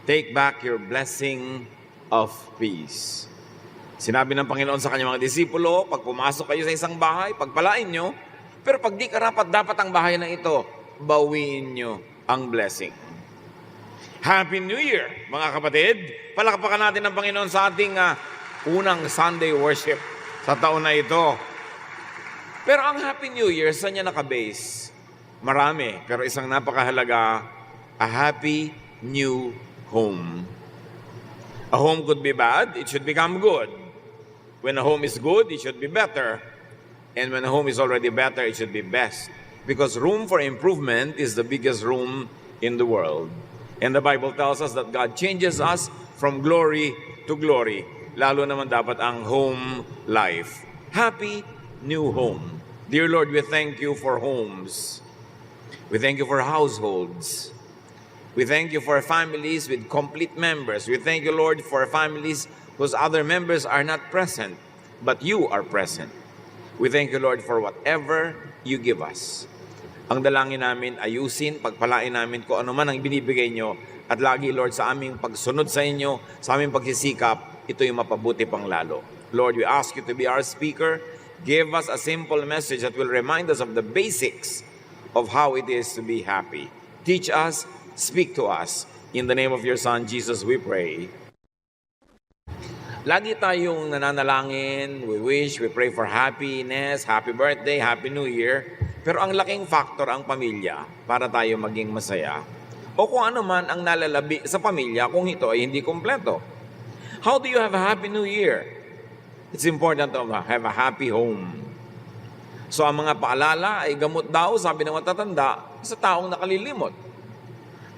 Take back your blessing of peace. Sinabi ng Panginoon sa kanyang mga disipulo, pag pumasok kayo sa isang bahay, pagpalain nyo, pero pag di karapat dapat ang bahay na ito, bawiin nyo ang blessing. Happy New Year, mga kapatid! Palakpakan natin ang Panginoon sa ating unang Sunday worship sa taon na ito. Pero ang Happy New Year, saan niya nakabase? Marami, pero isang napakahalaga, a happy new home. A home could be bad, it should become good. When a home is good, it should be better. And when a home is already better, it should be best. Because room for improvement is the biggest room in the world. And the Bible tells us that God changes us from glory to glory. Lalo naman dapat ang home life. Happy new home. Dear Lord, we thank you for homes. We thank you for households. We thank you for families with complete members. We thank you, Lord, for families whose other members are not present, but you are present. We thank you, Lord, for whatever you give us. Ang dalangin namin, ayusin, pagpalain namin kung ano man ang binibigay nyo. At lagi, Lord, sa aming pagsunod sa inyo, sa aming pagsisikap, ito yung mapabuti pang lalo. Lord, we ask you to be our speaker. Give us a simple message that will remind us of the basics of how it is to be happy. Teach us, speak to us. In the name of your Son, Jesus, we pray. Lagi tayong nananalangin, we wish, we pray for happiness, happy birthday, happy new year. Pero ang laking factor ang pamilya para tayo maging masaya. O kung ano man ang nalalabi sa pamilya kung ito ay hindi kompleto. How do you have a happy new year? It's important to have a happy home. So ang mga paalala ay gamot daw, sabi ng matatanda, sa taong nakalilimot.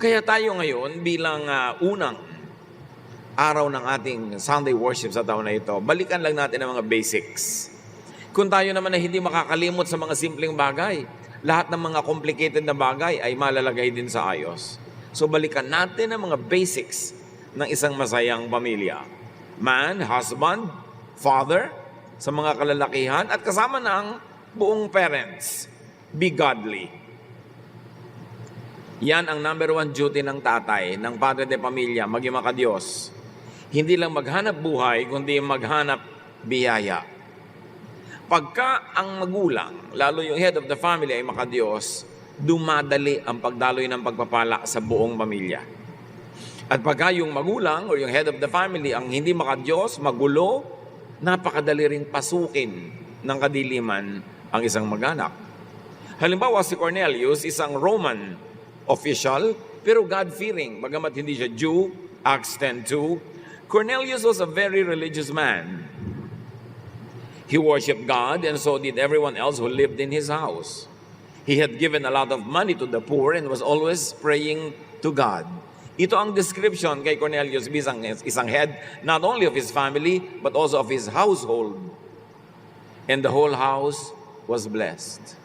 Kaya tayo ngayon bilang unang araw ng ating Sunday worship sa taon na ito, balikan lang natin ang mga basics. Kung tayo naman ay hindi makakalimot sa mga simpleng bagay, lahat ng mga complicated na bagay ay malalagay din sa ayos. So balikan natin ang mga basics ng isang masayang pamilya. Man, husband, father, sa mga kalalakihan at kasama na ang buong parents. Be godly. Yan ang number one duty ng tatay, ng padre de pamilya, maging makadiyos. Hindi lang maghanap buhay, kundi maghanap biyaya. Pagka ang magulang, lalo yung head of the family ay makadiyos, dumadali ang pagdaloy ng pagpapala sa buong pamilya. At pagka yung magulang o yung head of the family ang hindi makadiyos, magulo, napakadali ring pasukin ng kadiliman ang isang mag-anak. Halimbawa si Cornelius, isang Roman official, pero God-fearing. Bagamat hindi siya Jew, Acts 10:2, Cornelius was a very religious man. He worshiped God and so did everyone else who lived in his house. He had given a lot of money to the poor and was always praying to God. Ito ang description kay Cornelius, isang head not only of his family but also of his household. And the whole house was blessed.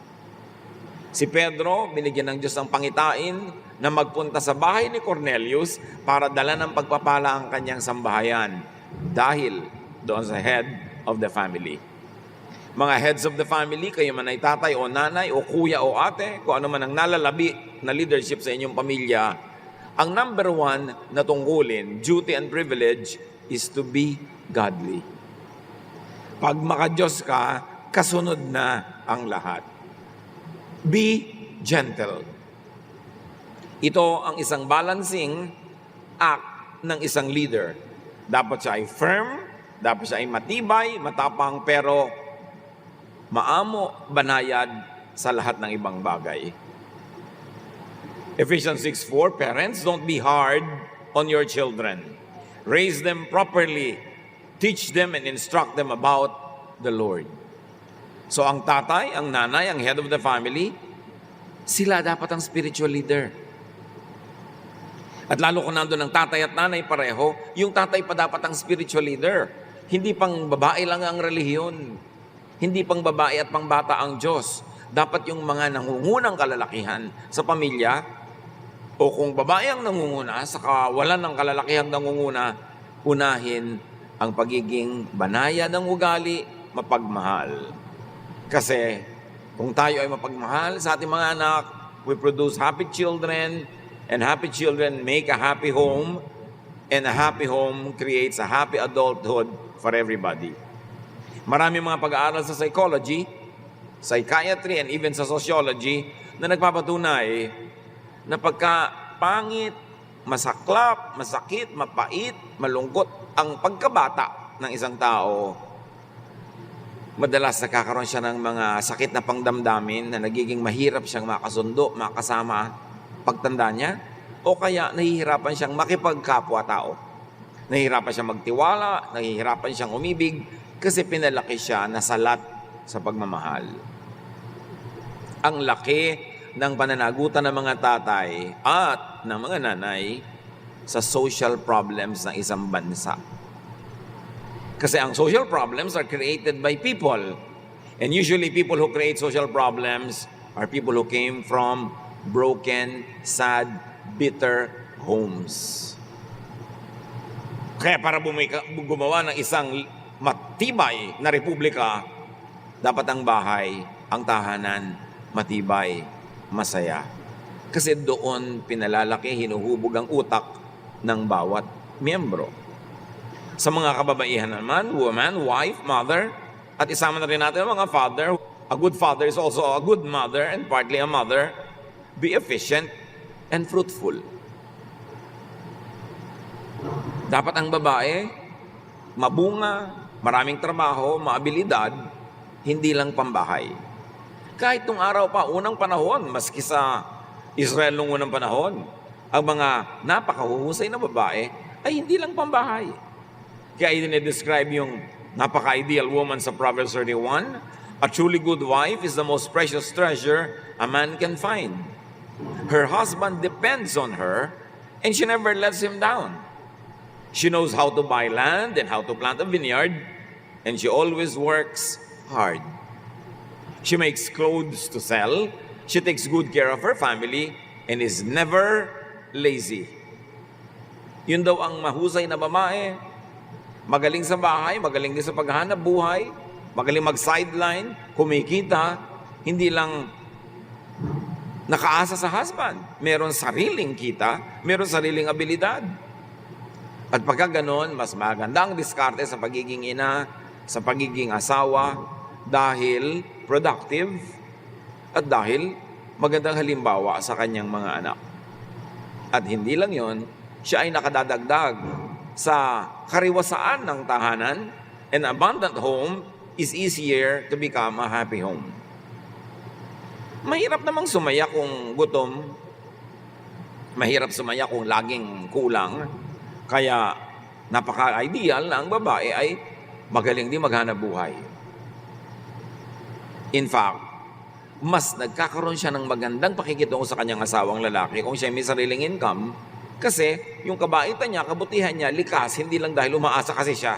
Si Pedro, binigyan ng Diyos ng pangitain na magpunta sa bahay ni Cornelius para dala ng pagpapala ang kanyang sambahayan dahil doon sa head of the family. Mga heads of the family, kayo man ay tatay o nanay o kuya o ate, kung ano man ang nalalabi na leadership sa inyong pamilya, ang number one na tungkulin, duty and privilege, is to be godly. Pag makadiyos ka, kasunod na ang lahat. Be gentle. Ito ang isang balancing act ng isang leader. Dapat siya ay firm, dapat siya ay matibay, matapang, pero maamo, banayad sa lahat ng ibang bagay. Ephesians 6:4, parents, don't be hard on your children. Raise them properly. Teach them and instruct them about the Lord. So ang tatay, ang nanay, ang head of the family, sila dapat ang spiritual leader. At lalo kung nandun ang tatay at nanay pareho, yung tatay pa dapat ang spiritual leader. Hindi pang babae lang ang relihiyon. Hindi pang babae at pang bata ang Diyos. Dapat yung mga nangungunang kalalakihan sa pamilya, o kung babae ang nangunguna, sa kawalan ng kalalakihan nangunguna, unahin ang pagiging banaya ng ugali, mapagmahal. Kasi kung tayo ay mapagmahal sa ating mga anak, we produce happy children, And happy children make a happy home, and a happy home creates a happy adulthood for everybody. Marami mga pag-aaral sa psychology, psychiatry, and even sa sociology na nagpapatunay na pagka pangit, masaklap, masakit, mapait, malungkot ang pagkabata ng isang tao, madalas nakakaroon siya ng mga sakit na pangdamdamin na nagiging mahirap siyang makasundo, makasama pagtanda niya, o kaya nahihirapan siyang makipagkapwa-tao. Nahihirapan siyang magtiwala, nahihirapan siyang umibig kasi pinalaki siya na salat sa pagmamahal. Ang laki ng pananagutan ng mga tatay at ng mga nanay sa social problems ng isang bansa. Kasi ang social problems are created by people. And usually people who create social problems are people who came from broken, sad, bitter homes. Kaya para gumawa ng isang matibay na republika, dapat ang bahay, ang tahanan, matibay, masaya. Kasi doon pinalalaki, hinuhubog ang utak ng bawat miyembro. Sa mga kababaihan naman, woman, wife, mother, at isama na rin natin ang mga father. A good father is also a good mother and partly a mother. Be efficient and fruitful. Dapat ang babae, mabunga, maraming trabaho, maabilidad, hindi lang pambahay. Kahit nung araw pa, unang panahon, maski sa Israel nung unang panahon, ang mga napakahuhusay na babae ay hindi lang pambahay. Kaya i-describe yung napaka-ideal woman sa Proverbs 31, a truly good wife is the most precious treasure a man can find. Her husband depends on her, and she never lets him down. She knows how to buy land and how to plant a vineyard, and she always works hard. She makes clothes to sell, she takes good care of her family, and is never lazy. Yun daw ang mahusay na babae. Magaling sa bahay, magaling din sa paghahanap buhay, magaling mag-sideline, kumikita, hindi lang nakaasa sa husband. Meron sariling kita, meron sariling abilidad. At pagka ganon, mas magandang diskarte sa pagiging ina, sa pagiging asawa, dahil productive at dahil magandang halimbawa sa kanyang mga anak. At hindi lang yon, siya ay nakadadagdag sa kariwasaan ng tahanan. An abundant home is easier to become a happy home. Mahirap namang sumaya kung gutom. Mahirap sumaya kung laging kulang. Kaya napaka-ideal na ang babae ay magaling din maghanap buhay. In fact, mas nagkakaroon siya ng magandang pakikitungo sa kanyang asawang lalaki kung siya may sariling income, kasi yung kabaitan niya, kabutihan niya, likas, hindi lang dahil umaasa kasi siya.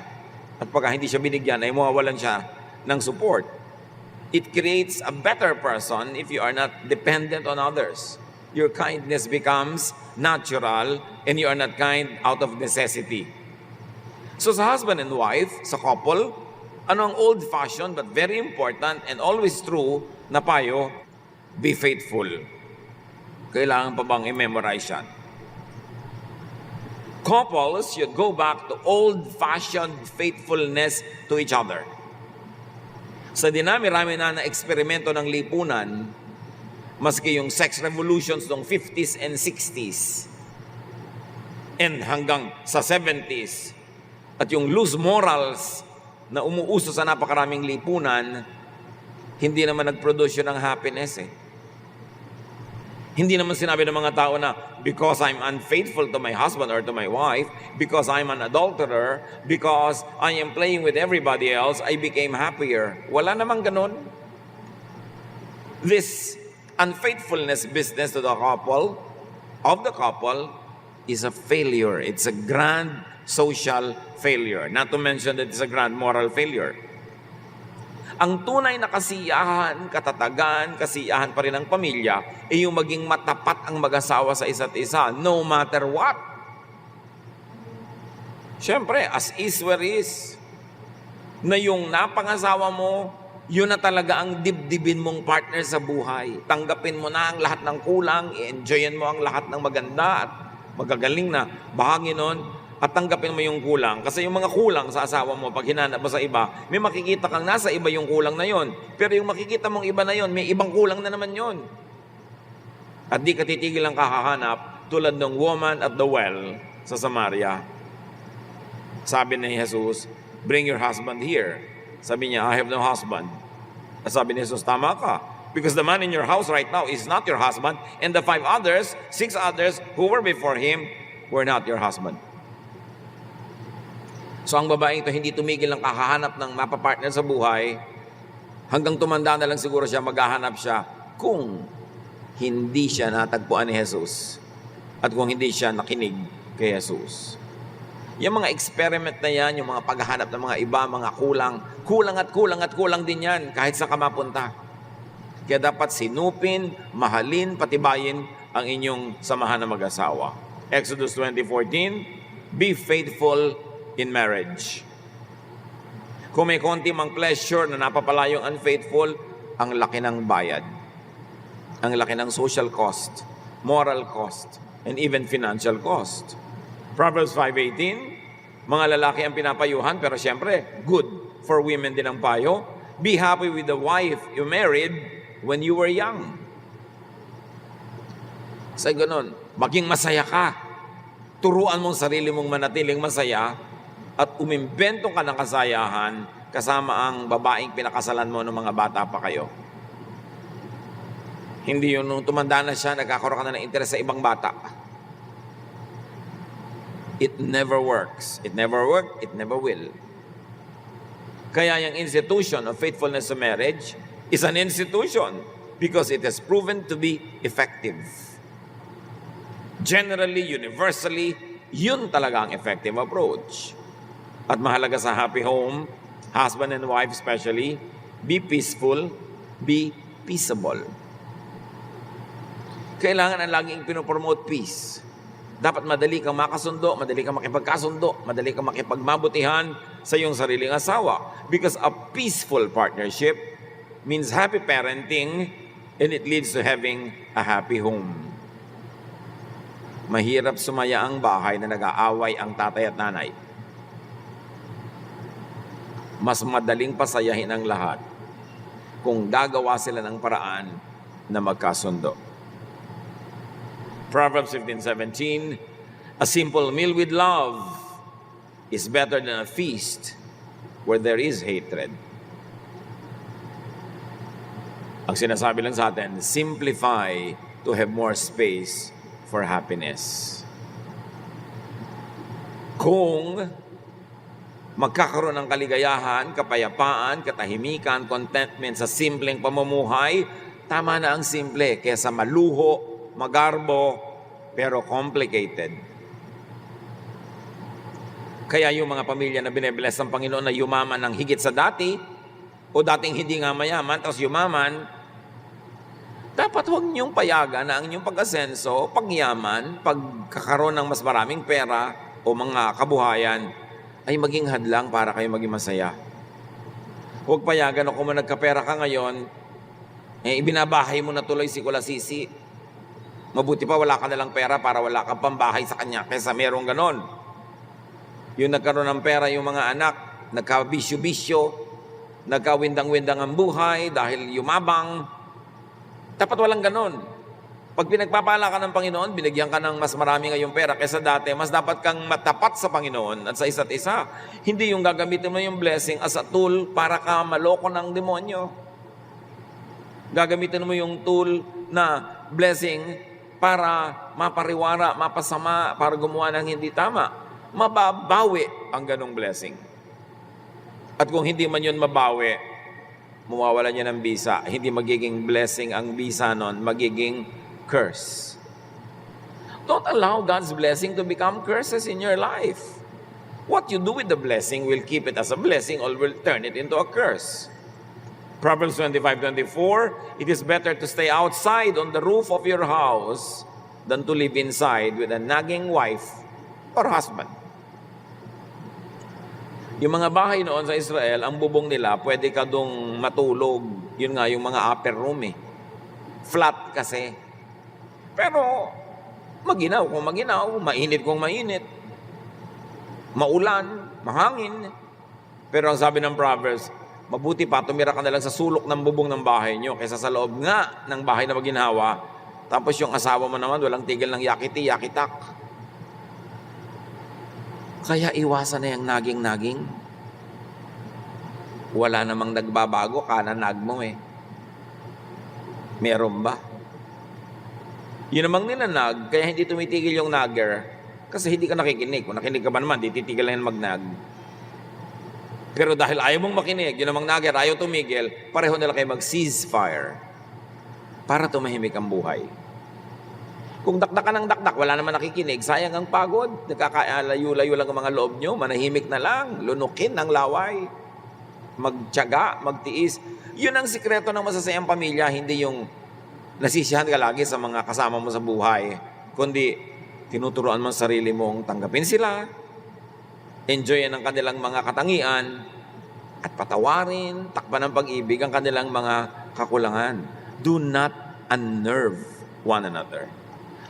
At pagka hindi siya binigyan, ay mawawalan siya ng support. It creates a better person if you are not dependent on others. Your kindness becomes natural and you are not kind out of necessity. So sa husband and wife, sa couple, ano ang old-fashioned but very important and always true na payo? Be faithful. Kailangan pa bang i-memorize yan? Couples should go back to old-fashioned faithfulness to each other. Sa dinami-rami na eksperimento ng lipunan, maski yung sex revolutions noong 50s and 60s, and hanggang sa 70s, at yung loose morals na umuuso sa napakaraming lipunan, hindi naman nag-produce yun ng happiness eh. Hindi naman sinabi ng mga tao na because I'm unfaithful to my husband or to my wife, because I'm an adulterer, because I am playing with everybody else, I became happier. Wala namang ganun. This unfaithfulness business to the couple, of the couple, is a failure. It's a grand social failure. Not to mention that it's a grand moral failure. Ang tunay na kasiyahan, katatagan, kasiyahan pa rin ng pamilya ay yung maging matapat ang mag-asawa sa isa't isa, no matter what. Siyempre, as is where is, na yung napangasawa mo Yun na talaga ang dibdibin mong partner sa buhay. Tanggapin mo na ang lahat ng kulang, i-enjoyin mo ang lahat ng maganda at magagaling na bahagi nun, at tanggapin mo yung kulang. Kasi yung mga kulang sa asawa mo, pag hinanap mo sa iba, may makikita kang nasa iba yung kulang na yon. Pero yung makikita mong iba na yon, may ibang kulang na naman yon. At di ka titigil ang kakahanap tulad ng woman at the well sa Samaria. Sabi ni Jesus, bring your husband here. Sabi niya, I have no husband. At sabi ni Jesus, tama ka. Because the man in your house right now is not your husband, and the 6 others who were before him were not your husband. So ang babaeng ito hindi tumigil ng kakahanap ng mapapartner sa buhay, hanggang tumanda na lang siguro siya, maghahanap siya kung hindi siya natagpuan ni Jesus at kung hindi siya nakinig kay Jesus. Yung mga experiment na yan, yung mga paghahanap ng mga iba, mga kulang din yan kahit sa ka mapunta. Kaya dapat sinupin, mahalin, patibayin ang inyong samahan ng mag-asawa. Exodus 20:14, be faithful in marriage. Kung may konti mang pleasure na napapalayong unfaithful, ang laki ng bayad. Ang laki ng social cost, moral cost, and even financial cost. Proverbs 5:18, mga lalaki ang pinapayuhan, pero siyempre, good for women din ang payo. Be happy with the wife you married when you were young. Sa ganun, maging masaya ka. Turuan mong sarili mong manatiling masaya at umimbento ka ng kasayahan kasama ang babaeng pinakasalan mo ng mga bata pa kayo. Hindi yun, nung tumanda na siya, nagkakaroon ka na ng interes sa ibang bata. It never works. It never worked, it never will. Kaya yung institution of faithfulness sa marriage is an institution because it has proven to be effective. Generally, universally, yun talaga ang effective approach. At mahalaga sa happy home, husband and wife especially, be peaceful, be peaceable. Kailangan ang laging pinopromote peace. Dapat madali kang makasundo, madali kang makipagkasundo, madali kang makipagmabutihan sa iyong sariling asawa. Because a peaceful partnership means happy parenting and it leads to having a happy home. Mahirap sumaya ang bahay na nag-aaway ang tatay at nanay. Mas madaling pasayahin ang lahat kung gagawa sila ng paraan na magkasundo. Proverbs 15:17, a simple meal with love is better than a feast where there is hatred. Ang sinasabi lang sa atin, simplify to have more space for happiness. Kung magkakaroon ng kaligayahan, kapayapaan, katahimikan, contentment sa simpleng pamumuhay, tama na ang simple kaysa maluho, magarbo, pero complicated. Kaya yung mga pamilya na binebless ng Panginoon na yumaman ng higit sa dati, o dating hindi nga mayaman, tapos yumaman, dapat huwag niyong payagan na ang inyong pag-asenso, pagyaman, pagkakaroon ng mas maraming pera o mga kabuhayan, ay maging hadlang para kayo maging masaya. Huwag payagan o kung nagkapera ka ngayon, ibinabahay mo na tuloy si Kulasisi. Mabuti pa wala ka nalang pera para wala kang pambahay sa kanya kaysa merong ganon. Yung nagkaroon ng pera yung mga anak, nagkabisyo-bisyo, nagkawindang-windang ang buhay dahil yumabang. Dapat walang ganon. Pag pinagpapala ka ng Panginoon, binigyan ka ng mas marami ngayong pera kaysa dati, mas dapat kang matapat sa Panginoon at sa isa't isa. Hindi yung gagamitin mo yung blessing as a tool para ka maloko ng demonyo. Gagamitin mo yung tool na blessing para mapariwara, mapasama, para gumawa ng hindi tama. Mababawi ang ganong blessing. At kung hindi man yun mabawi, mawawalan niya ng bisa. Hindi magiging blessing ang bisa nun, magiging curse. Don't allow God's blessing to become curses in your life. What you do with the blessing will keep it as a blessing or will turn it into a curse. Proverbs 25:24, it is better to stay outside on the roof of your house than to live inside with a nagging wife or husband. Yung mga bahay noon sa Israel, ang bubong nila, pwede ka dong matulog. Yun nga, yung mga upper room eh. Flat kasi. Pero, maginaw kung maginaw, mainit kung mainit. Maulan, mahangin. Pero ang sabi ng Proverbs, mabuti pa, tumira ka na lang sa sulok ng bubong ng bahay nyo kaysa sa loob nga ng bahay na maginhawa. Tapos yung asawa mo naman, walang tigil ng yakiti, yakitak. Kaya iwasan na yung naging-naging. Wala namang nagbabago, kananag mo eh. Meron ba? Yun namang ninanag, kaya hindi tumitigil yung nagger, kasi hindi ka nakikinig. Kung nakinig ka ba naman, di titigil na yan magnag. Pero dahil ayaw mong makinig, yun namang nagger, ayaw tumigil, pareho nila kayo mag-ceasefire para tumahimik ang buhay. Kung dakdak ka ng dakdak, wala naman nakikinig, sayang ang pagod, nagkakalayo-layo lang ang mga loob nyo, manahimik na lang, lunukin ng laway, magtiyaga, magtiis. Yun ang sikreto ng masasayang pamilya, hindi yung nasisiyahan ka lagi sa mga kasama mo sa buhay, kundi tinuturuan mo ang sarili mong tanggapin sila, enjoyin ang kanilang mga katangian, at patawarin, takpan ng pag-ibig ang kanilang mga kakulangan. Do not unnerve one another.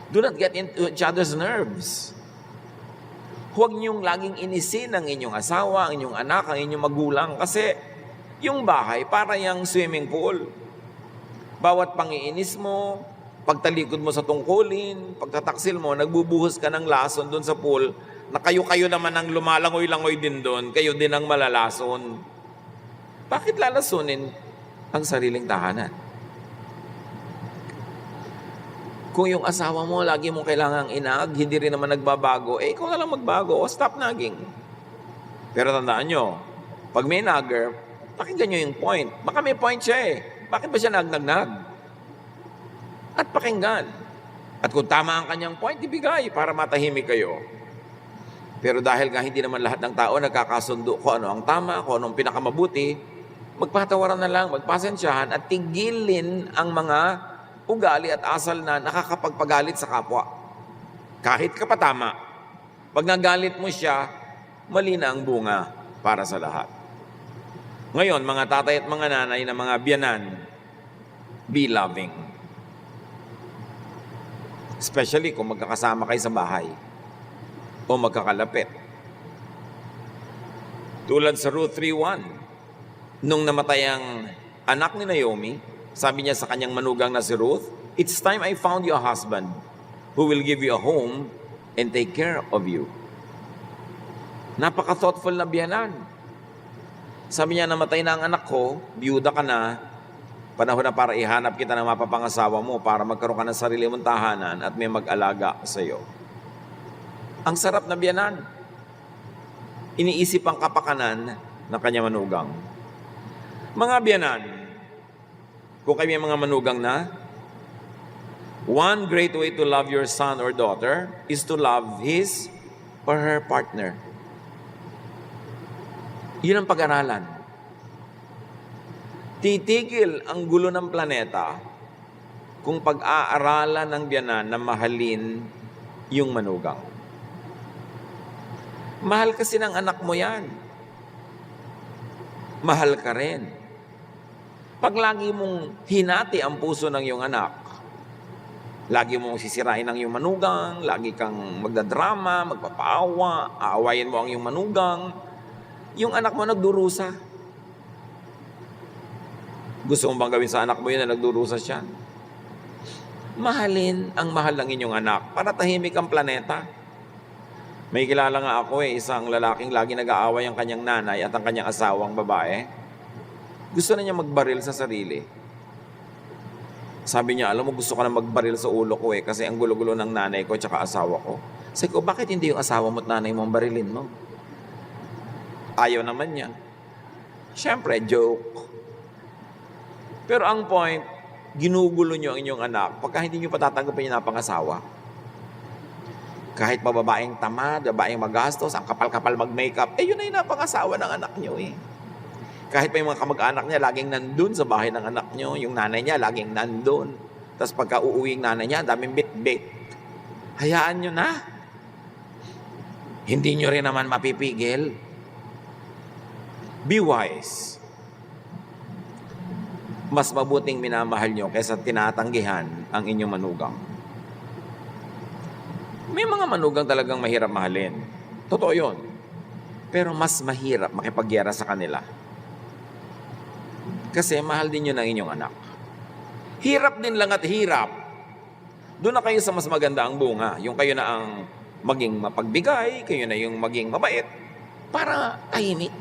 Do not get into each other's nerves. Huwag niyong laging inisin ang inyong asawa, ang inyong anak, ang inyong magulang, kasi yung bahay para yung swimming pool. Bawat pangiinis mo, pagtalikod mo sa tungkulin, pagtataksil mo, nagbubuhos ka ng lason doon sa pool, na kayo-kayo naman ang lumalangoy-langoy din doon, kayo din ang malalason. Bakit lalasunin ang sariling tahanan? Kung yung asawa mo, lagi mong kailangang inag, hindi rin naman nagbabago, ikaw na lang magbago, o stop nagging. Pero tandaan nyo, pag may nagger, pakinggan nyo yung point. Baka may point siya eh. Bakit ba siya nagnag-nag? At pakinggan. At kung tama ang kanyang point, ibigay para matahimik kayo. Pero dahil nga hindi naman lahat ng tao nagkakasundo kung ano ang tama, kung ano ang pinakamabuti, magpatawaran na lang, magpasensyahan at tigilin ang mga ugali at asal na nakakapagpagalit sa kapwa. Kahit ka pa tama. Pag nagalit mo siya, mali na ang bunga para sa lahat. Ngayon, mga tatay at mga nanay na mga biyanan, be loving. Especially kung magkakasama kayo sa bahay o magkakalapit. Tulad sa Ruth 3:1, nung namatay ang anak ni Naomi, sabi niya sa kanyang manugang na si Ruth, "It's time I found you a husband who will give you a home and take care of you." Napaka-thoughtful na biyanan. Sabi niya, namatay na ang anak ko, biyuda ka na, panahon na para ihanap kita ng mapapangasawa mo para magkaroon ka ng sarili mong tahanan at may mag-alaga sa iyo. Ang sarap na biyanan. Iniisip ang kapakanan ng kanyang manugang. Mga biyanan, kung kayo may mga manugang na, one great way to love your son or daughter is to love his or her partner. Yun ang pag-aralan. Titigil ang gulo ng planeta kung pag-aaralan ng biyanan na mahalin yung manugang. Mahal kasi ng anak mo yan. Mahal ka rin. Pag lagi mong hinati ang puso ng iyong anak, lagi mong sisirain ang iyong manugang, lagi kang magdadrama, magpapaawa, aawayin mo ang iyong manugang, yung anak mo nagdurusa. Gusto mo bang gawin sa anak mo yun na nagdurusa siya? Mahalin ang mahal ng inyong anak para tahimik ang planeta. May kilala nga ako isang lalaking lagi nag-aaway ang kanyang nanay at ang kanyang asawang babae. Gusto na niya magbaril sa sarili. Sabi niya, alam mo, gusto ko na magbaril sa ulo ko kasi ang gulo-gulo ng nanay ko at asawa ko. Sabi ko, bakit hindi yung asawa mo at nanay mo ang barilin mo? Ayaw naman niya. Siyempre, joke. Pero ang point, ginugulo niyo ang inyong anak pagka hindi niyo patatanggapin yung napangasawa. Kahit babaeng tamad, babaeng magastos, ang kapal-kapal mag-makeup, yun na yung napangasawa ng anak niyo eh. Kahit pa yung mga kamag-anak niya, laging nandun sa bahay ng anak niyo. Yung nanay niya, laging nandun. Tapos pagka uuwing nanay niya, daming bit-bit. Hayaan niyo na. Hindi niyo rin naman mapipigil. Be wise. Mas mabuting minamahal nyo kaysa tinatanggihan ang inyong manugang. May mga manugang talagang mahirap mahalin. Totoo yun. Pero mas mahirap makipagyera sa kanila. Kasi mahal din yun ang inyong anak. Hirap din lang at hirap. Doon na kayo sa mas maganda ang bunga. Yung kayo na ang maging mapagbigay, kayo na yung maging mabait, para tahimik.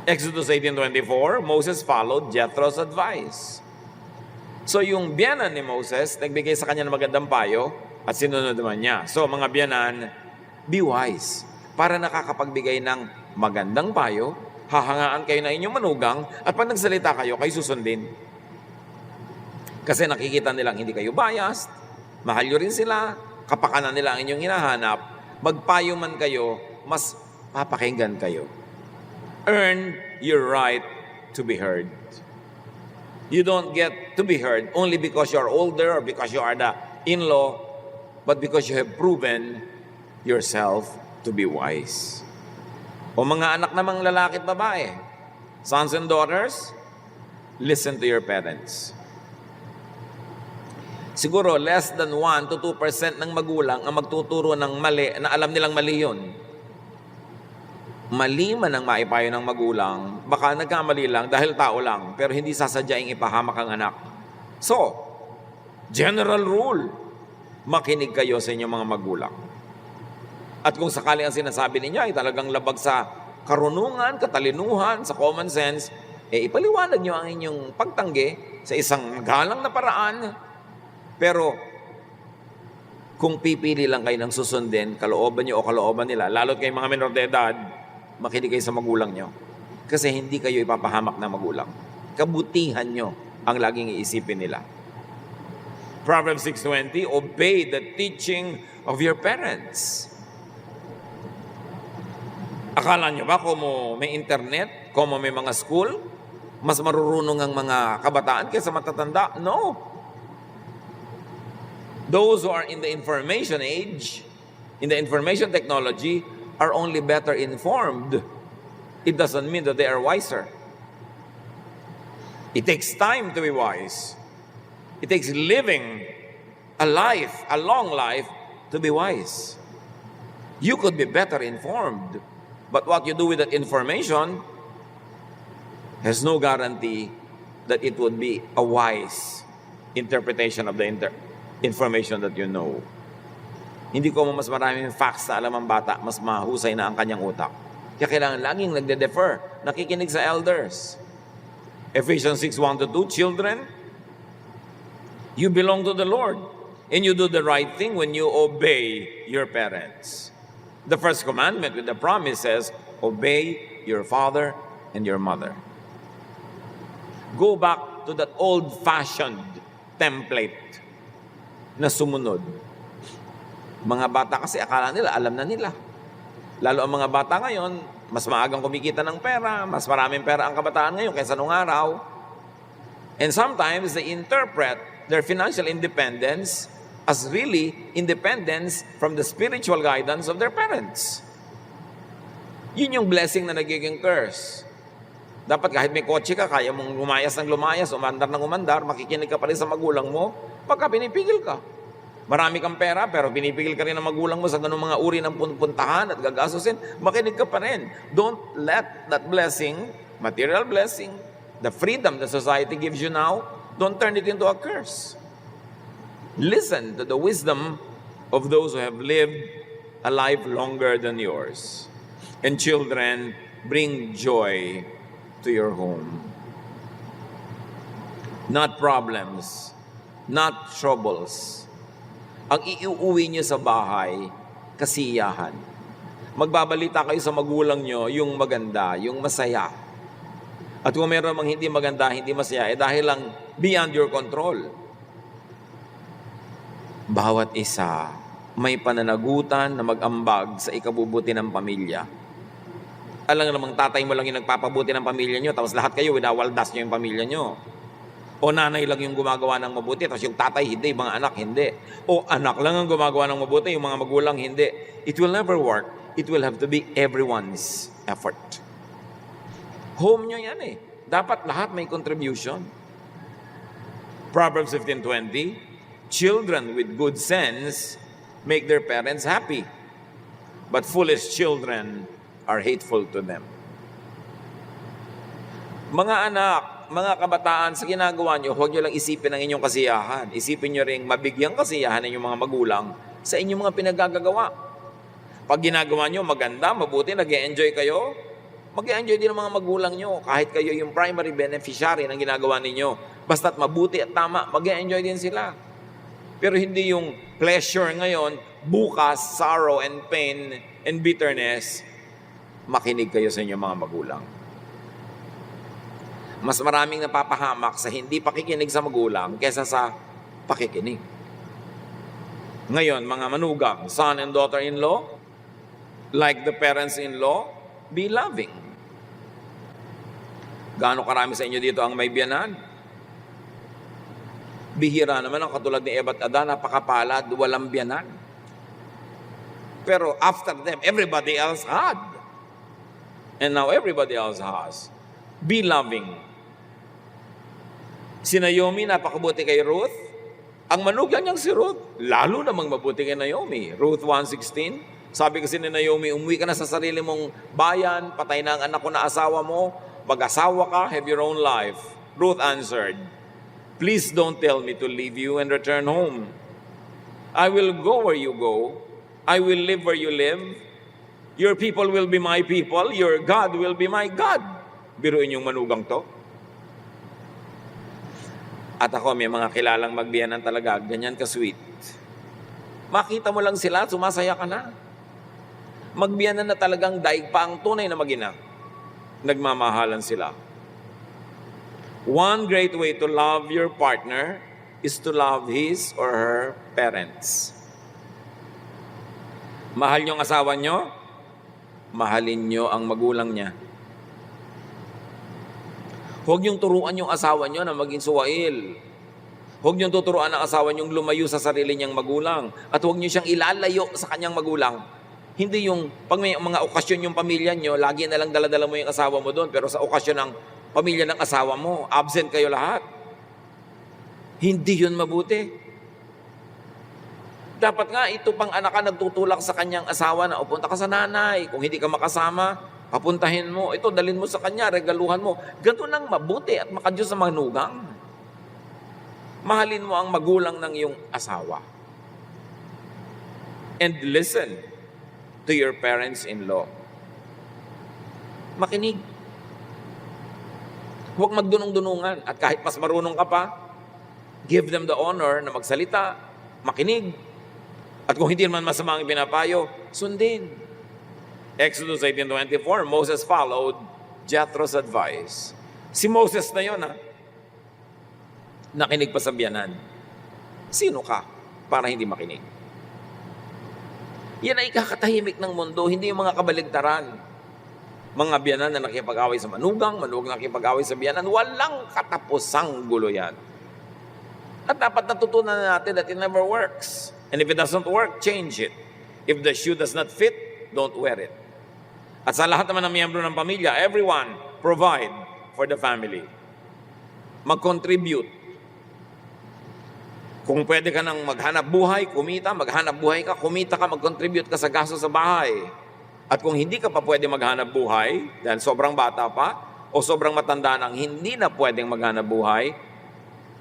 Exodus 18:24, Moses followed Jethro's advice. So yung biyanan ni Moses, nagbigay sa kanya ng magandang payo at sinunod naman niya. So mga biyanan, be wise. Para nakakapagbigay ng magandang payo, hahangaan kayo na inyong manugang at pag nagsalita kayo, kayo susundin. Kasi nakikita nilang hindi kayo biased, mahal nyo rin sila, kapakanan nila ang inyong hinahanap, magpayo man kayo, mas papakinggan kayo. Earn your right to be heard. You don't get to be heard only because you're older or because you are the in-law, but because you have proven yourself to be wise. O mga anak namang lalaki at babae, sons and daughters, listen to your parents. Siguro less than 1 to 2% ng magulang ang magtuturo ng mali na alam nilang mali yun. Mali man ang maipayo ng magulang, baka nagkamali lang dahil tao lang, pero hindi sasadyaing ipahamak ang anak. So, general rule, makinig kayo sa inyong mga magulang. At kung sakali ang sinasabi ninyo ay talagang labag sa karunungan, katalinuhan, sa common sense, ipaliwanag nyo ang inyong pagtanggi sa isang galang na paraan. Pero, kung pipili lang kayo ng susundin, kalooban nyo o kalooban nila, lalo't kayong mga menor de edad, makinig kayo sa magulang nyo. Kasi hindi kayo ipapahamak ng magulang. Kabutihan nyo ang laging iisipin nila. Proverbs 6:20, obey the teaching of your parents. Akala nyo ba kung may internet, kung may mga school, mas marurunong ang mga kabataan kaysa matatanda? No. Those who are in the information age, in the information technology, are only better informed. It doesn't mean that they are wiser. It takes time to be wise. It takes living a life, a long life, to be wise. You could be better informed, but what you do with that information has no guarantee that it would be a wise interpretation of the information that you know. Hindi ko mas maraming facts na alam ang bata, mas mahusay na ang kanyang utak. Kaya kailangan laging nagde-defer, nakikinig sa elders. Ephesians 6:1-2, children, you belong to the Lord, and you do the right thing when you obey your parents. The first commandment with the promise says, obey your father and your mother. Go back to that old-fashioned template na sumunod. Mga bata kasi akala nila, alam na nila. Lalo ang mga bata ngayon, mas maagang kumikita ng pera, mas maraming pera ang kabataan ngayon kaysa nung araw. And sometimes they interpret their financial independence as really independence from the spiritual guidance of their parents. Yun yung blessing na nagiging curse. Dapat kahit may kotse ka, kaya mong lumayas ng lumayas, umandar ng umandar, makikinig ka pa rin sa magulang mo, pagka pinipigil ka. Marami kang pera, pero pinipigil ka rin ng magulang mo sa ganung mga uri ng puntahan at gagasusin, makinig ka pa rin. Don't let that blessing, material blessing, the freedom the society gives you now, don't turn it into a curse. Listen to the wisdom of those who have lived a life longer than yours. And children, bring joy to your home. Not problems, not troubles. Ang iuwi nyo sa bahay, kasiyahan. Magbabalita kayo sa magulang nyo yung maganda, yung masaya. At kung meron mang hindi maganda, hindi masaya, dahil lang beyond your control. Bawat isa may pananagutan na mag-ambag sa ikabubuti ng pamilya. Alam nga namang tatay mo lang yung nagpapabuti ng pamilya nyo, tapos lahat kayo, winawaldas nyo yung pamilya nyo. O nanay lang yung gumagawa ng mabuti, tapos yung tatay hindi, yung mga anak hindi. O anak lang ang gumagawa ng mabuti, yung mga magulang hindi. It will never work. It will have to be everyone's effort. Home nyo yan eh. Dapat lahat may contribution. Proverbs 15:20, children with good sense make their parents happy, but foolish children are hateful to them. Mga anak, mga kabataan, sa ginagawa nyo, huwag nyo lang isipin ang inyong kasiyahan. Isipin nyo rin mabigyang kasiyahan ng inyong mga magulang sa inyong mga pinagagagawa. Pag ginagawa nyo maganda, mabuti, nag-e-enjoy kayo, mag-e-enjoy din ang mga magulang nyo. Kahit kayo yung primary beneficiary ng ginagawa ninyo. Basta't mabuti at tama, mag-e-enjoy din sila. Pero hindi yung pleasure ngayon, bukas, sorrow and pain and bitterness, makinig kayo sa inyong mga magulang. Mas maraming napapahamak sa hindi pakikinig sa magulang kesa sa pakikinig. Ngayon, mga manugang, son and daughter-in-law, like the parents-in-law, be loving. Gaano karami sa inyo dito ang may biyanan? Bihira naman ang katulad ni Eva at Adan, napakapalad, walang biyanan. Pero after them, everybody else had. And now everybody else has. Be loving. Si Naomi, napakabuti kay Ruth. Ang manugang niyang si Ruth, lalo namang mabuti kay Naomi. Ruth 1:16, sabi kasi ni Naomi, umuwi ka na sa sarili mong bayan, patay na ang anak ko na asawa mo, mag-asawa ka, have your own life. Ruth answered, please don't tell me to leave you and return home. I will go where you go. I will live where you live. Your people will be my people. Your God will be my God. Biruin yung manugang to. At ako, may mga kilalang magbiyanan talaga, ganyan ka-sweet. Makita mo lang sila, sumasaya ka na. Magbiyanan na talagang daig pa ang tunay na mag-ina. Nagmamahalan sila. One great way to love your partner is to love his or her parents. Mahal niyo ang asawa niyo, mahalin niyo ang magulang niya. Huwag niyong turuan yung asawa niyo na maging suwail. Huwag niyong tuturuan ang asawa niyong lumayo sa sarili niyang magulang. At huwag niyo siyang ilalayo sa kanyang magulang. Hindi yung, pag may mga okasyon yung pamilya niyo, lagi na lang dala-dala mo yung asawa mo doon. Pero sa okasyon ng pamilya ng asawa mo, absent kayo lahat. Hindi yun mabuti. Dapat nga, ito pang anak ka nagtutulak sa kanyang asawa na, o punta ka sa nanay. Kung hindi ka makasama, papuntahin mo, ito, dalhin mo sa kanya, regaluhan mo. Ganito nang mabuti at makadiyos sa manugang. Mahalin mo ang magulang ng iyong asawa. And listen to your parents-in-law. Makinig. Huwag magdunong-dunungan. At kahit mas marunong ka pa, give them the honor na magsalita, makinig. At kung hindi naman masama ang pinapayo, sundin. Exodus 18:24, Moses followed Jethro's advice. Si Moses na yun, nakinig pa sa biyanan. Sino ka para hindi makinig? Yan ay kakatahimik ng mundo, hindi yung mga kabaligtaran. Mga biyanan na nakipag-away sa manugang na nakipag-away sa biyanan, walang katapusang gulo yan. At dapat natutunan natin that it never works. And if it doesn't work, change it. If the shoe does not fit, don't wear it. At sa lahat naman ng miyembro ng pamilya, everyone provide for the family. Mag-contribute. Kung pwede ka nang maghanap buhay, kumita, maghanap buhay ka, kumita ka, mag-contribute ka sa gasto sa bahay. At kung hindi ka pa pwede maghanap buhay, dahil sobrang bata pa, o sobrang matanda nang hindi na pwedeng maghanap buhay,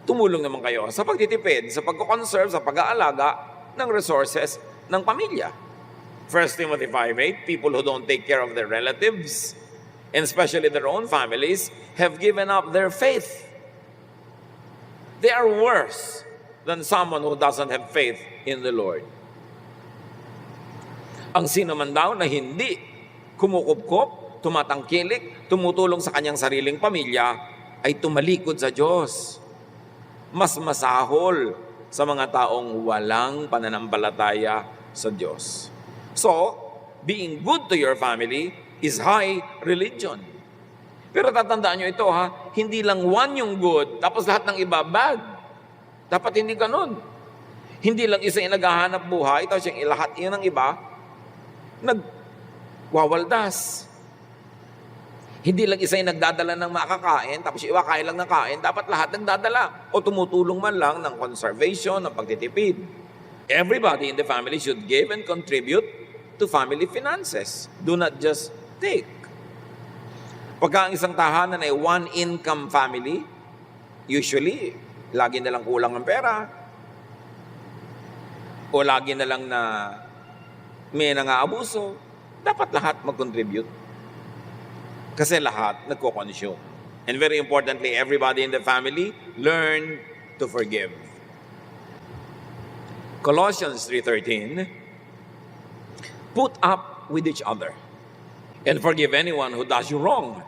tumulong naman kayo sa pagtitipid, sa pagko-conserve, sa pag-aalaga ng resources ng pamilya. 1 Timothy 5:8, people who don't take care of their relatives, and especially their own families, have given up their faith. They are worse than someone who doesn't have faith in the Lord. Ang sino man daw na hindi kumukupkop, tumatangkilik, tumutulong sa kanyang sariling pamilya, ay tumalikod sa Diyos. Mas masahol sa mga taong walang pananampalataya sa Diyos. So, being good to your family is high religion. Pero tatandaan nyo ito hindi lang one yung good, tapos lahat ng iba bad. Dapat hindi ganun. Hindi lang isa yung naghahanap buhay, tapos yung lahat yun ng iba, nagwawaldas. Hindi lang isa yung nagdadala ng makakain, tapos yung iba kain lang ng kain. Dapat lahat nagdadala. O tumutulong man lang ng conservation, ng pagtitipid. Everybody in the family should give and contribute to family finances. Do not just take. Pagka ang isang tahanan ay one-income family, usually, lagi na lang kulang ng pera. O lagi na lang na may nangaabuso. Dapat lahat mag-contribute. Kasi lahat nagko-consume. And very importantly, everybody in the family learn to forgive. Colossians 3:13, put up with each other and forgive anyone who does you wrong,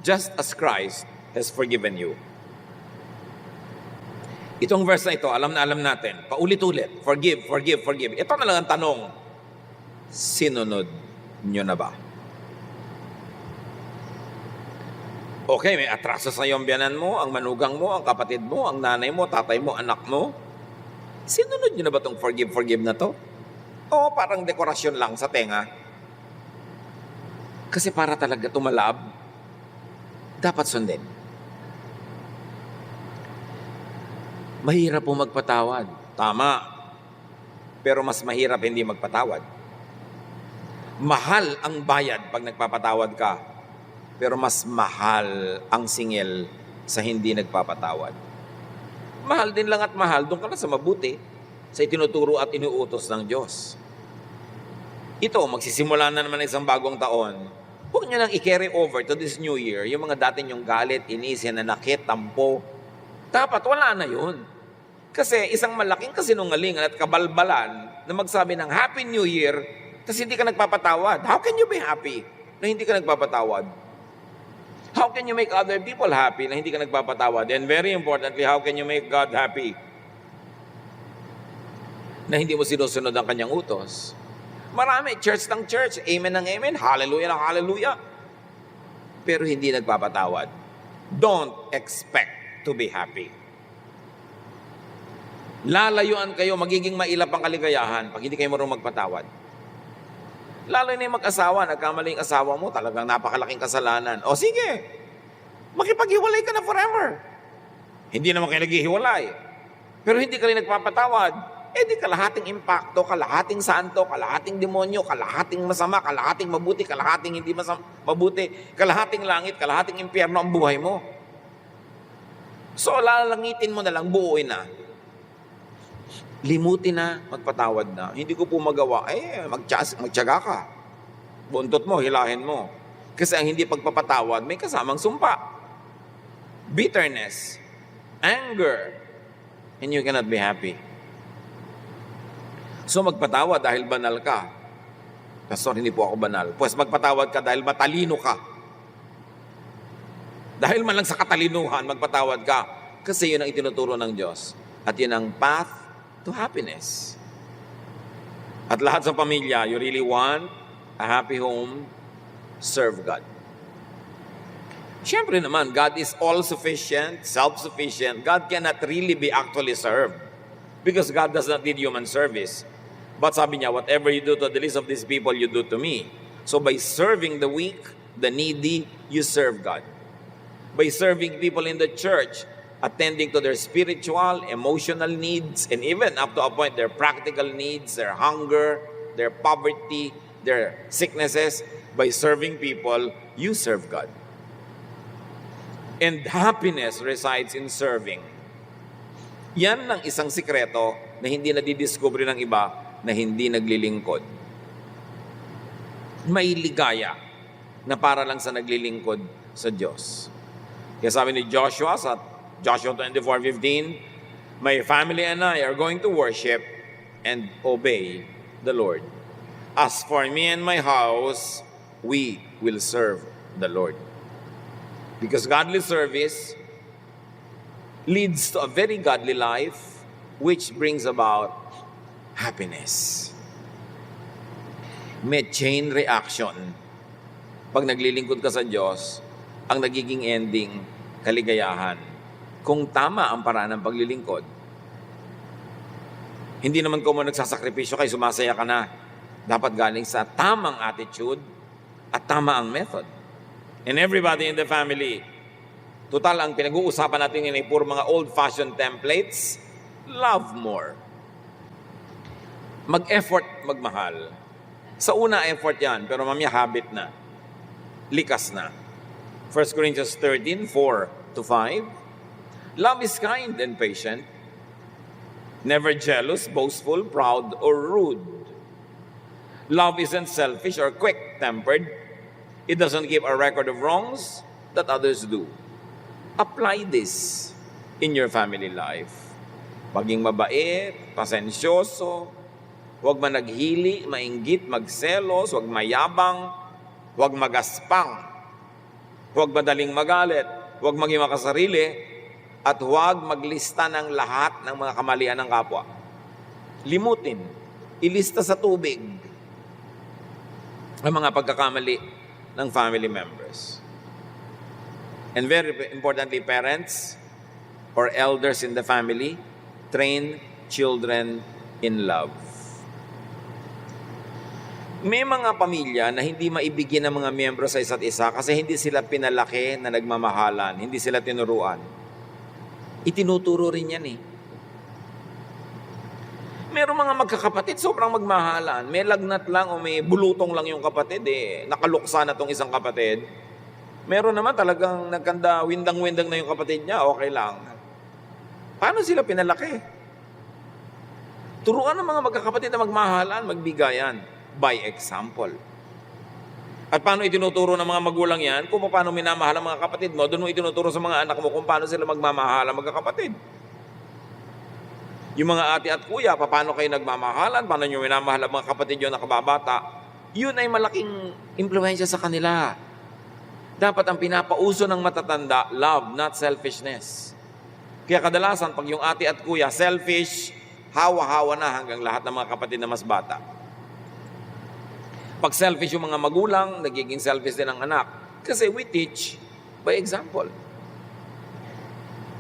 just as Christ has forgiven you. Itong verse na ito, alam na alam natin. Paulit-ulit. Forgive, forgive, forgive. Ito na lang ang tanong. Sinunod nyo na ba? Okay, may atraso sa iyong biyanan mo, ang manugang mo, ang kapatid mo, ang nanay mo, tatay mo, anak mo. Sinunod nyo na ba itong forgive, forgive na to? O parang dekorasyon lang sa tenga? Kasi para talaga tumalab, dapat sundin. Mahirap po magpatawad. Tama. Pero mas mahirap hindi magpatawad. Mahal ang bayad pag nagpapatawad ka. Pero mas mahal ang singil sa hindi nagpapatawad. Mahal din lang at mahal, doon ka na sa mabuti, sa itinuturo at inuutos ng Diyos. Ito, magsisimula na naman isang bagong taon. Huwag nyo nang i-carry over to this new year, yung mga dati nyong galit, inis, nanakit, tampo. Dapat wala na yun. Kasi isang malaking kasinungalingan at kabalbalan na magsabi ng Happy New Year, tapos hindi ka nagpapatawad. How can you be happy na hindi ka nagpapatawad? How can you make other people happy na hindi ka nagpapatawad? And very importantly, how can you make God happy na hindi mo sinusunod ang kanyang utos? Marami, church ng church, amen ng amen, hallelujah ng hallelujah. Pero hindi nagpapatawad. Don't expect to be happy. Lalayuan kayo, magiging mailap ang kaligayahan pag hindi kayo marunong magpatawad. Lalo na yung mag-asawa, nagkamali yung asawa mo, talagang napakalaking kasalanan. O sige, makipaghiwalay ka na forever. Hindi naman kayo naghihiwalay. Pero hindi ka rin nagpapatawad. Eh di kalahating impacto, kalahating santo, kalahating demonyo, kalahating masama, kalahating mabuti, kalahating hindi mabuti, kalahating langit, kalahating impyerno ang buhay mo. So lalangitin mo na lang, buuin na. Limutin na, magpatawad na. Hindi ko po magawa, magtiyaga ka. Buntot mo, hilahin mo. Kasi ang hindi pagpapatawad, may kasamang sumpa. Bitterness, anger, and you cannot be happy. So magpatawad dahil banal ka. Pastor, hindi po ako banal. Pues magpatawad ka dahil matalino ka. Dahil man lang sa katalinuhan, magpatawad ka. Kasi yun ang itinuturo ng Diyos. At yun ang path to happiness. At lahat sa pamilya, you really want a happy home, serve God. Siyempre naman, God is all-sufficient, self-sufficient. God cannot really be actually served because God does not need human service. But sabi niya, whatever you do to the least of these people, you do to me. So by serving the weak, the needy, you serve God. By serving people in the church, attending to their spiritual, emotional needs, and even up to a point, their practical needs, their hunger, their poverty, their sicknesses. By serving people, you serve God. And happiness resides in serving. Yan ang isang sikreto na hindi nadidiscover ng iba na hindi naglilingkod. May ligaya na para lang sa naglilingkod sa Diyos. Kaya sabi ni Joshua sa Joshua 24:15, my family and I are going to worship and obey the Lord. As for me and my house, we will serve the Lord. Because godly service leads to a very godly life, which brings about happiness. May chain reaction. Pag naglilingkod ka sa Diyos, ang nagiging ending, kaligayahan. Kung tama ang paraan ng paglilingkod. Hindi naman kung nagsasakripisyo kayo, sumasaya ka na. Dapat galing sa tamang attitude at tama ang method. and everybody in the family. Total, ang pinag-uusapan natin ngayon ay puro mga old-fashioned templates. Love more. Mag-effort, magmahal. Sa una, effort yan, pero mamaya habit na. Likas na. 1 Corinthians 13, 4-5. Love is kind and patient, never jealous, boastful, proud, or rude. Love isn't selfish or quick-tempered. It doesn't keep a record of wrongs that others do. Apply this in your family life. Maging mabait, pasensyoso, huwag managhili, mainggit, magselos, huwag mayabang, huwag magaspang, huwag madaling magalit, huwag maging makasarili, at huwag maglista ng lahat ng mga kamalian ng kapwa. Limutin, ilista sa tubig ang mga pagkakamali ng family members. And very importantly, parents or elders in the family, train children in love. May mga pamilya na hindi maibigyan ng mga miyembro sa isa't isa kasi hindi sila pinalaki na nagmamahalan, hindi sila tinuruan. Itinuturo rin yan eh. Merong mga magkakapatid, sobrang magmahalan. May lagnat lang o may bulutong lang yung kapatid eh. Nakaluksa na tong isang kapatid. Meron naman talagang nagkanda, windang-windang na yung kapatid niya, okay lang. Paano sila pinalaki? Turuan ng mga magkakapatid na magmahalan, magbigayan. By example. At paano itinuturo ng mga magulang yan? Kung paano minamahal ang mga kapatid mo, doon mo itinuturo sa mga anak mo kung paano sila magmamahal ang magkakapatid. Yung mga ate at kuya, paano kayo nagmamahalan, paano nyo minamahal ang mga kapatid nyo na kababata, yun ay malaking impluensya sa kanila. Dapat ang pinapauso ng matatanda, love, not selfishness. Kaya kadalasan, pag yung ate at kuya, selfish, hawa-hawa na hanggang lahat ng mga kapatid na mas bata. Pag selfish yung mga magulang, nagiging selfish din ang anak. Kasi we teach by example.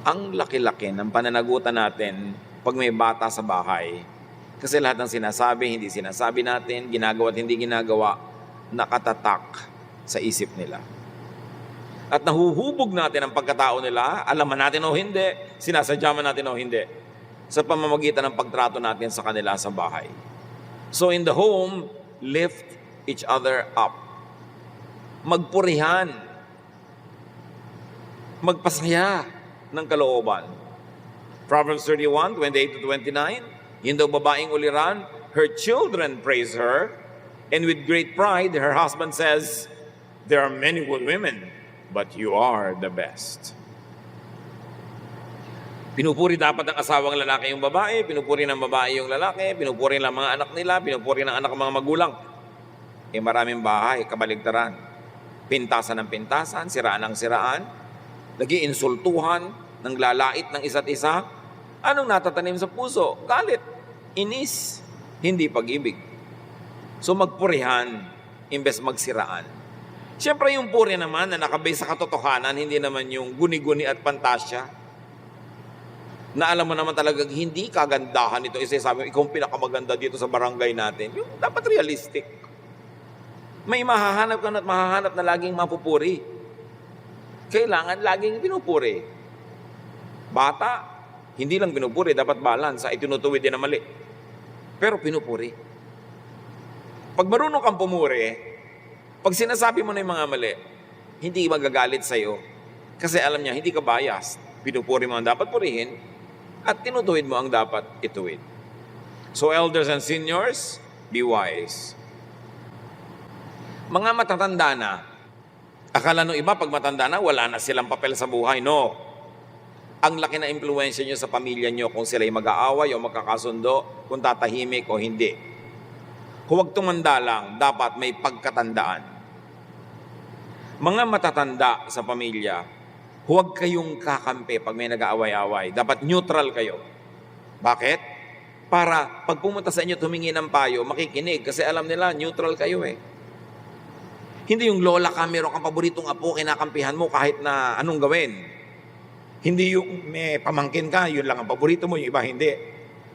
Ang laki-laki ng pananagutan natin pag may bata sa bahay. Kasi lahat ng sinasabi, hindi sinasabi natin, ginagawa at hindi ginagawa, nakatatak sa isip nila. At nahuhubog natin ang pagkatao nila, alaman natin o hindi, sinasadya man natin o hindi, sa pamamagitan ng pagtrato natin sa kanila sa bahay. So in the home, lift each other up. Magpurihan. Magpasaya ng kalooban. Proverbs 31, 28-29, yung daw babaeng uliran, her children praise her, and with great pride, her husband says, there are many good women, but you are the best. Pinupuri dapat ng asawang lalaki yung babae, pinupuri ng babae yung lalaki, pinupuri ng mga anak nila, pinupuri ng anak ng mga magulang. Eh maraming bahay, kabaligtaran. Pintasan ng pintasan, siraan ng siraan, nag-iinsultuhan, nang lalait ng isa't isa. Anong natatanim sa puso? Galit, inis, hindi pag-ibig. So magpurihan, imbes magsiraan. Siyempre yung puri naman na nakabase sa katotohanan, hindi naman yung guni-guni at pantasya. Na alam mo naman talagang hindi kagandahan ito. Isa sabi mo, ikaw ang pinakamaganda dito sa barangay natin. Yung dapat realistic. May mahahanap ka at mahahanap na laging mapupuri. Kailangan laging pinupuri. Bata, hindi lang pinupuri, dapat balance, ay tinutuwid din na mali. Pero pinupuri. Pag marunong kang pumuri, pag sinasabi mo na yung mga mali, hindi magagalit sa'yo. Kasi alam niya, hindi ka biased. Pinupuri mo ang dapat purihin, at tinutuwid mo ang dapat ituwid. So elders and seniors, be wise. Mga matatanda na, akala nung iba pag matanda na, wala na silang papel sa buhay. No. Ang laki na impluensya nyo sa pamilya nyo kung sila'y mag-aaway o magkakasundo, kung tatahimik o hindi. Huwag tumanda lang, dapat may pagkatandaan. Mga matatanda sa pamilya, huwag kayong kakampi pag may nag-aaway-aaway. Dapat neutral kayo. Bakit? Para pag pumunta sa inyo tumingi ng payo, makikinig kasi alam nila, neutral kayo eh. Hindi yung lola ka, meron kang paboritong apo, kinakampihan mo kahit na anong gawin. Hindi yung may pamangkin ka, yun lang ang paborito mo, yung iba hindi.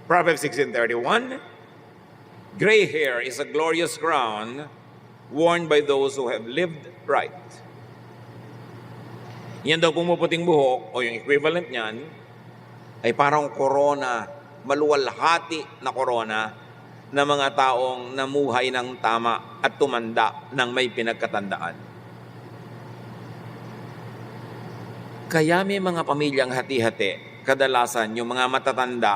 Proverbs 16:31, gray hair is a glorious crown worn by those who have lived right. Yan daw pumuputing buhok o yung equivalent niyan ay parang korona, maluwalhati na korona na mga taong namuhay ng tama at tumanda ng may pinagkatandaan. Kaya may mga pamilyang hati-hati, kadalasan yung mga matatanda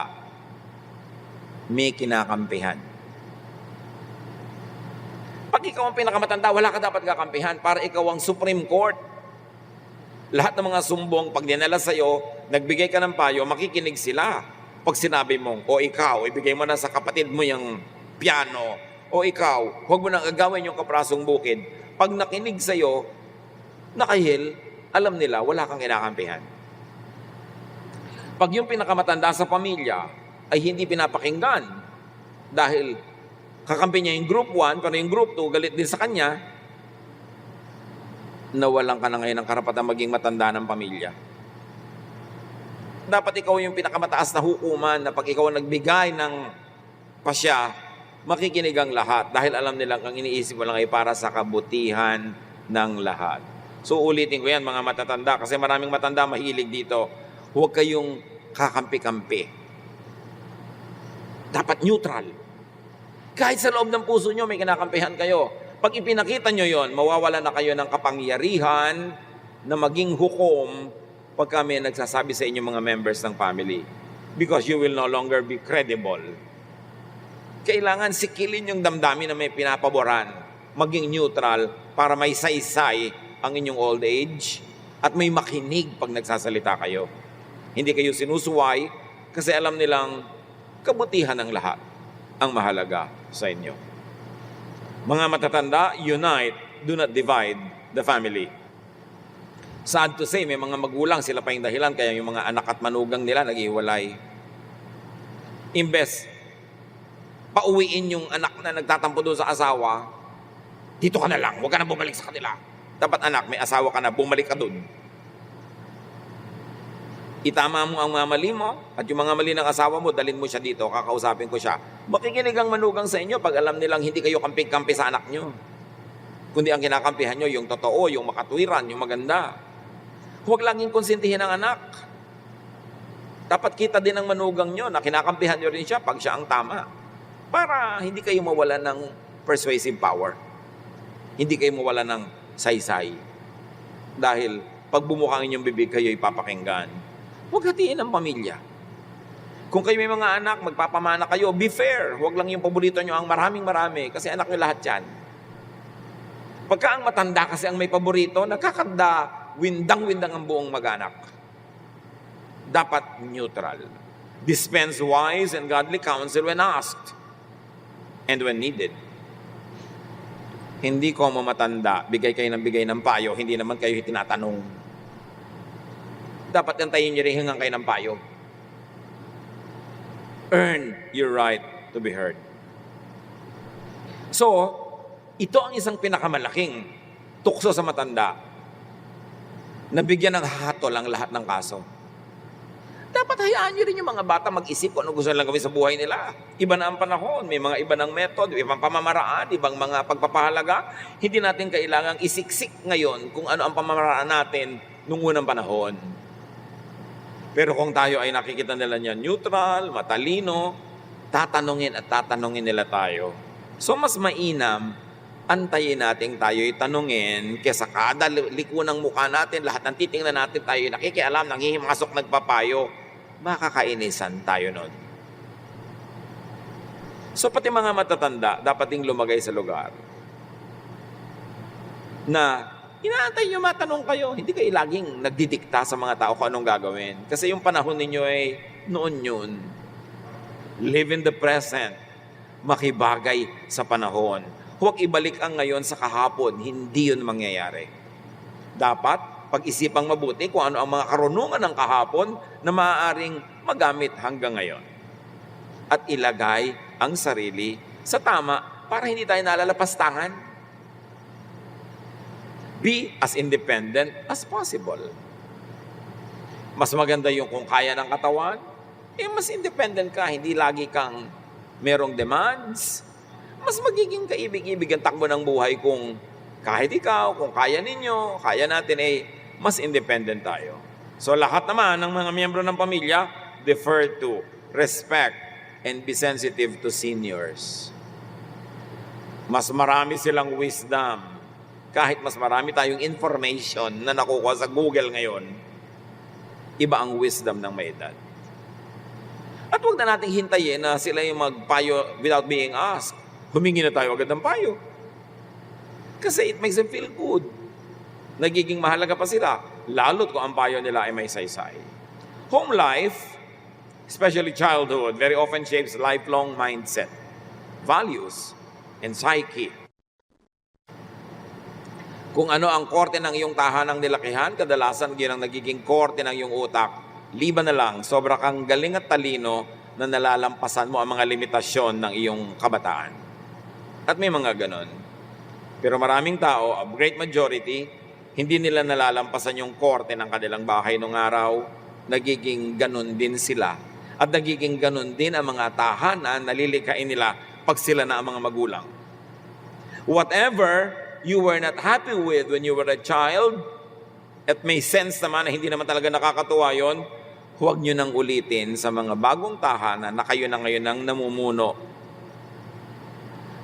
may kinakampihan. Pag ikaw ang pinakamatanda, wala ka dapat kakampihan para ikaw ang Supreme Court. Lahat ng mga sumbong, pag dinala sa'yo, nagbigay ka ng payo, makikinig sila. Pag sinabi mong, o ikaw, ibigay mo na sa kapatid mo yung piano, o ikaw, huwag mo nang agawin yung kaprasong bukid. Pag nakinig sa'yo, nakahil, alam nila, wala kang inakampihan. Pag yung pinakamatanda sa pamilya ay hindi pinapakinggan dahil kakampi niya yung group 1, pero yung group 2, galit din sa kanya, nawalan ka na ngayon ng karapatan maging matanda ng pamilya. Dapat ikaw yung pinakamataas na hukuman na pag ikaw nagbigay ng pasya, makikinig ang lahat dahil alam nilang ang iniisip mo lang ay para sa kabutihan ng lahat. So ulitin ko yan mga matatanda kasi maraming matanda mahilig dito. Huwag kayong kakampi-kampi. Dapat neutral. Kahit sa loob ng puso nyo may kinakampihan kayo. Pag ipinakita nyo yon, mawawala na kayo ng kapangyarihan na maging hukom pag kami nagsasabi sa inyo mga members ng family. Because you will no longer be credible. Kailangan sikilin yung damdamin na may pinapaboran. Maging neutral para may saysay ang inyong old age at may makinig pag nagsasalita kayo. Hindi kayo sinusuway kasi alam nilang kabutihan ng lahat ang mahalaga sa inyo. Mga matatanda, unite, do not divide the family. Sad to say, may mga magulang, sila pa yung dahilan, kaya yung mga anak at manugang nila naghiwalay. Imbes, pauwiin yung anak na nagtatampo doon sa asawa, dito ka na lang, huwag ka na bumalik sa kanila. Dapat anak, may asawa ka na, bumalik ka doon. Itama mo ang mga mali mo at yung mga mali ng asawa mo, dalhin mo siya dito, kakausapin ko siya. Makikinig ang manugang sa inyo pag alam nilang hindi kayo kamping-kampi sa anak nyo. Kundi ang kinakampihan nyo, yung totoo, yung makatwiran, yung maganda. Huwag lang yung konsintihin ng anak. Dapat kita din ng manugang nyo na kinakampihan nyo rin siya pag siya ang tama. Para hindi kayo mawala ng persuasive power. Hindi kayo mawala ng saysay. Dahil pag bumukang inyong bibig, kayo ipapakinggan. Huwag hatiin ang pamilya. Kung kayo may mga anak, magpapamana kayo, be fair. Huwag lang yung paborito nyo ang maraming-marami kasi anak nyo lahat yan. Pagka ang matanda kasi ang may paborito, nagkakanda, windang-windang ang buong mag-anak. Dapat neutral. Dispense wise and godly counsel when asked and when needed. Hindi ko mamatanda, bigay kayo ng payo, hindi naman kayo tinatanong. Dapat antayin nyo rin hanggang kayo ng payo. Earn your right to be heard. So, ito ang isang pinakamalaking tukso sa matanda na bigyan ng hatol ang lahat ng kaso. Dapat hayaan nyo rin yung mga bata mag-isip kung ano gusto nilang gawin sa buhay nila. Iba na ang panahon, may mga iba ng method, ibang pamamaraan, ibang mga pagpapahalaga. Hindi natin kailangang isiksik ngayon kung ano ang pamamaraan natin nung unang panahon. Pero kung tayo ay nakikita nila niya neutral, matalino, tatanungin at tatanungin nila tayo. So mas mainam, antayin natin tayo'y tanungin kesa kada liko ng mukha natin, lahat ng titingnan natin tayo'y nakikialam, nanghihimasok, nagpapayo. Makakainisan tayo nun. So pati mga matatanda, dapat ding lumagay sa lugar na inaantay nyo matanong kayo. Hindi kayo laging nagdidikta sa mga tao kung anong gagawin. Kasi yung panahon ninyo ay noon yun. Live in the present. Makibagay sa panahon. Huwag ibalik ang ngayon sa kahapon. Hindi yun mangyayari. Dapat pag-isipang mabuti kung ano ang mga karunungan ng kahapon na maaaring magamit hanggang ngayon. At ilagay ang sarili sa tama para hindi tayo nalalapastangan. Be as independent as possible. Mas maganda yung kung kaya ng katawan, mas independent ka, hindi lagi kang merong demands. Mas magiging kaibig-ibig ang takbo ng buhay kung kahit ikaw, kung kaya ninyo, kaya natin, mas independent tayo. So lahat naman ng mga miyembro ng pamilya, defer to, respect, and be sensitive to seniors. Mas marami silang wisdom. Kahit mas marami tayong information na nakukuha sa Google ngayon, iba ang wisdom ng may edad. At huwag na nating hintayin na sila yung magpayo without being asked. Humingi na tayo agad ng payo. Kasi it makes them feel good. Nagiging mahalaga pa sila, lalo't kung ang payo nila ay may saysay. Home life, especially childhood, very often shapes lifelong mindset, values, and psyche. Kung ano ang korte ng iyong tahanang nilakihan, kadalasan yun ang nagiging korte ng iyong utak. Liban na lang, sobra kang galing at talino na nalalampasan mo ang mga limitasyon ng iyong kabataan. At may mga ganon. Pero maraming tao, a great majority, hindi nila nalalampasan yung korte ng kanilang bahay nung araw. Nagiging ganon din sila. At nagiging ganon din ang mga tahanan na lilikain nila pag sila na ang mga magulang. Whatever you were not happy with when you were a child, at may sense naman na hindi naman talaga nakakatuwa yun, huwag nyo nang ulitin sa mga bagong tahanan na kayo na ngayon ang namumuno.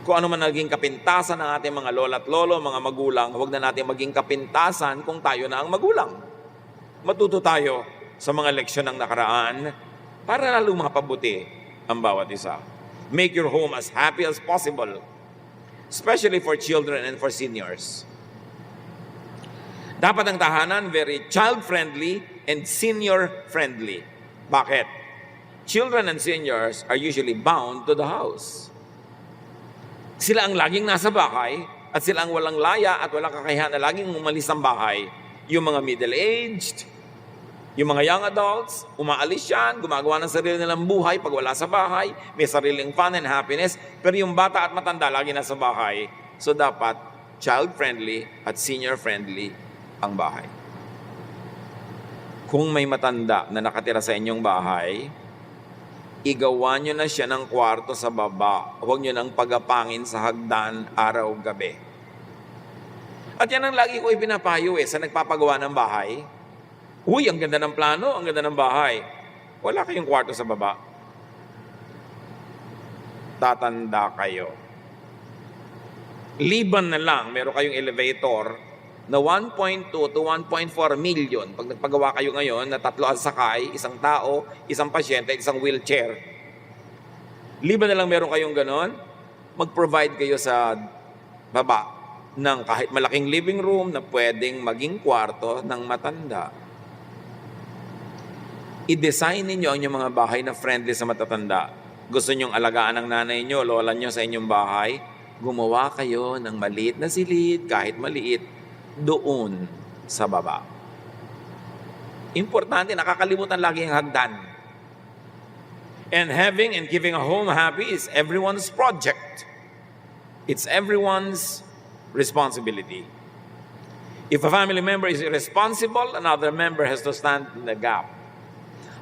Kung ano man naging kapintasan ng ating mga lola at lolo, mga magulang, huwag na natin maging kapintasan kung tayo na ang magulang. Matuto tayo sa mga leksyon ng nakaraan para lalo mapabuti ang bawat isa. Make your home as happy as possible, especially for children and for seniors. Dapat ang tahanan very child-friendly and senior-friendly. Bakit? Children and seniors are usually bound to the house. Sila ang laging nasa bahay at sila ang walang laya at walang kakayahan na laging umalis ng bahay. Yung mga middle-aged, yung mga young adults, umaalis yan, gumagawa ng sarili nilang buhay pag wala sa bahay, may sariling fun and happiness, pero yung bata at matanda lagi nasa bahay. So dapat child-friendly at senior-friendly ang bahay. Kung may matanda na nakatira sa inyong bahay, igawa nyo na siya ng kwarto sa baba. Huwag nyo nang pagapangin sa hagdan araw-gabi. At yan ang lagi ko ipinapayo sa nagpapagawa ng bahay. Uy, ang ganda ng plano, ang ganda ng bahay. Wala kayong kwarto sa baba. Tatanda kayo. Liban na lang, meron kayong elevator na 1.2 to 1.4 million. Pag nagpagawa kayo ngayon na 3 ang sakay, isang tao, isang pasyente, isang wheelchair. Liban na lang meron kayong ganon, mag-provide kayo sa baba ng kahit malaking living room na pwedeng maging kwarto ng matanda. I-design ninyo ang inyong mga bahay na friendly sa matatanda. Gusto nyong alagaan ng nanay nyo, lola nyo sa inyong bahay, gumawa kayo ng maliit na silid, kahit maliit, doon sa baba. Importante, nakakalimutan lagi ang hagdan. And having and keeping a home happy is everyone's project. It's everyone's responsibility. If a family member is irresponsible, another member has to stand in the gap.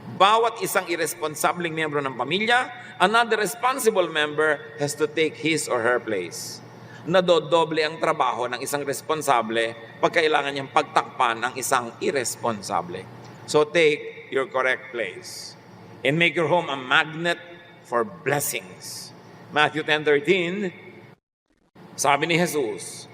Bawat isang irresponsibleng miyembro ng pamilya, another responsible member has to take his or her place. Nadodoble ang trabaho ng isang responsable pag kailangan niyang pagtakpan ng isang irresponsable. So take your correct place and make your home a magnet for blessings. Matthew 10:13, sabi ni Jesus,